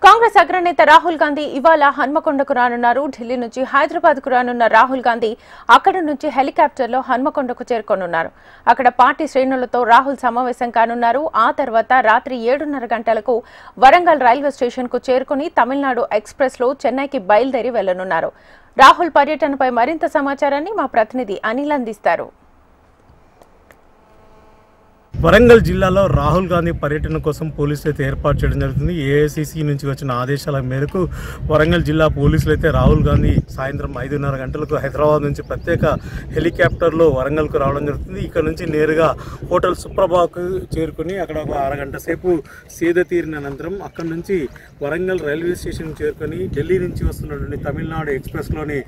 కాంగ్రెస్ అగ్రనేత రాహుల్ గాంధీ ఇవాళ హన్మకొండకు రానున్నారు. ఢిల్లీ నుంచి హైదరాబాద్కు రానున్న రాహుల్ గాంధీ అక్కడి నుంచి హెలికాప్టర్లో హన్మకొండకు చేరుకోనున్నారు. అక్కడ పార్టీ శ్రేణులతో రాహుల్ సమావేశం కానున్నారు. ఆ తర్వాత రాత్రి 7:30 గంటలకు వరంగల్ రైల్వే స్టేషన్కు చేరుకుని తమిళనాడు ఎక్స్ప్రెస్లో చెన్నైకి బయలుదేరి వెళ్లనున్నారు. రాహుల్ పర్యటనపై మరింత సమాచారాన్ని మా ప్రతినిధి అనిల్ అందిస్తారు. వరంగల్ జిల్లాలో రాహుల్ గాంధీ పర్యటన కోసం పోలీసులు అయితే ఏర్పాటు చేయడం జరుగుతుంది. ఏఐసిసి నుంచి వచ్చిన ఆదేశాల మేరకు వరంగల్ జిల్లా పోలీసులు అయితే రాహుల్ గాంధీ సాయంత్రం 5:30 గంటలకు హైదరాబాద్ నుంచి ప్రత్యేక హెలికాప్టర్లో వరంగల్కు రావడం జరుగుతుంది. ఇక్కడ నుంచి నేరుగా హోటల్ సుప్రభాకు చేరుకుని అక్కడ ఒక అరగంట సేపు సేద తీరిన అనంతరం అక్కడి నుంచి వరంగల్ రైల్వే స్టేషన్ చేరుకొని ఢిల్లీ నుంచి వస్తున్నటువంటి తమిళనాడు ఎక్స్ప్రెస్లోని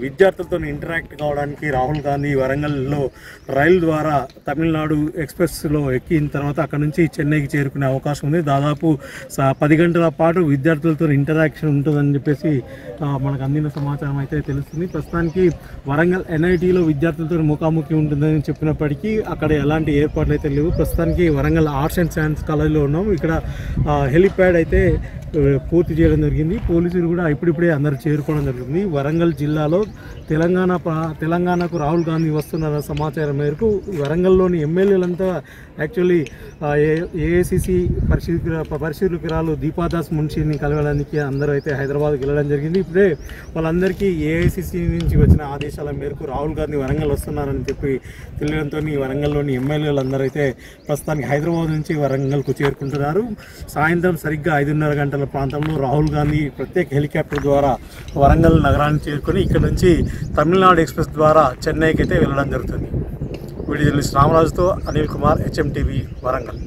విద్యార్థులతో ఇంటరాక్ట్ కావడానికి రాహుల్ గాంధీ వరంగల్లో రైలు ద్వారా తమిళనాడు ఎక్స్ప్రెస్లో ఎక్కిన తర్వాత అక్కడ నుంచి చెన్నైకి చేరుకునే అవకాశం ఉంది. దాదాపు 10 గంటల పాటు విద్యార్థులతో ఇంటరాక్షన్ ఉంటుందని చెప్పేసి మనకు అందిన సమాచారం అయితే తెలుస్తుంది. ప్రస్తుతానికి వరంగల్ ఎన్ఐటీలో విద్యార్థులతో ముఖాముఖి ఉంటుందని చెప్పినప్పటికీ అక్కడ ఎలాంటి ఏర్పాట్లు అయితే లేవు. ప్రస్తుతానికి వరంగల్ ఆర్ట్స్ అండ్ సైన్స్ కాలేజీలో ఉన్నాం. ఇక్కడ హెలిప్యాడ్ అయితే పూర్తి చేయడం జరిగింది. పోలీసులు కూడా ఇప్పుడిప్పుడే అందరూ చేరుకోవడం జరుగుతుంది. వరంగల్ జిల్లాలో తెలంగాణకు రాహుల్ గాంధీ వస్తున్న సమాచారం మేరకు వరంగల్లోని ఎమ్మెల్యేలంతా యాక్చువల్లీ ఏఐసిసి పరిశీలకురాలు దీపాదాస్ మున్షిని కలవడానికి అందరూ అయితే హైదరాబాద్కి వెళ్ళడం జరిగింది. ఇప్పుడే వాళ్ళందరికీ ఏఐసిసి నుంచి వచ్చిన ఆదేశాల మేరకు రాహుల్ గాంధీ వరంగల్ వస్తున్నారని చెప్పి తెలియడంతో వరంగల్లోని ఎమ్మెల్యేలందరూ అయితే ప్రస్తుతానికి హైదరాబాద్ నుంచి వరంగల్కు చేరుకుంటున్నారు. సాయంత్రం సరిగ్గా 5:30 గంటల ప్రాంతంలో రాహుల్ గాంధీ ప్రత్యేక హెలికాప్టర్ ద్వారా వరంగల్ నగరానికి చేరుకొని ఇక్కడ నుంచి తమిళనాడు ఎక్స్ప్రెస్ ద్వారా చెన్నైకి అయితే వెళ్ళడం జరుగుతుంది. వీడియో జర్నలిస్ట్ రామరాజుతో అనిల్ కుమార్, HMTV, వరంగల్.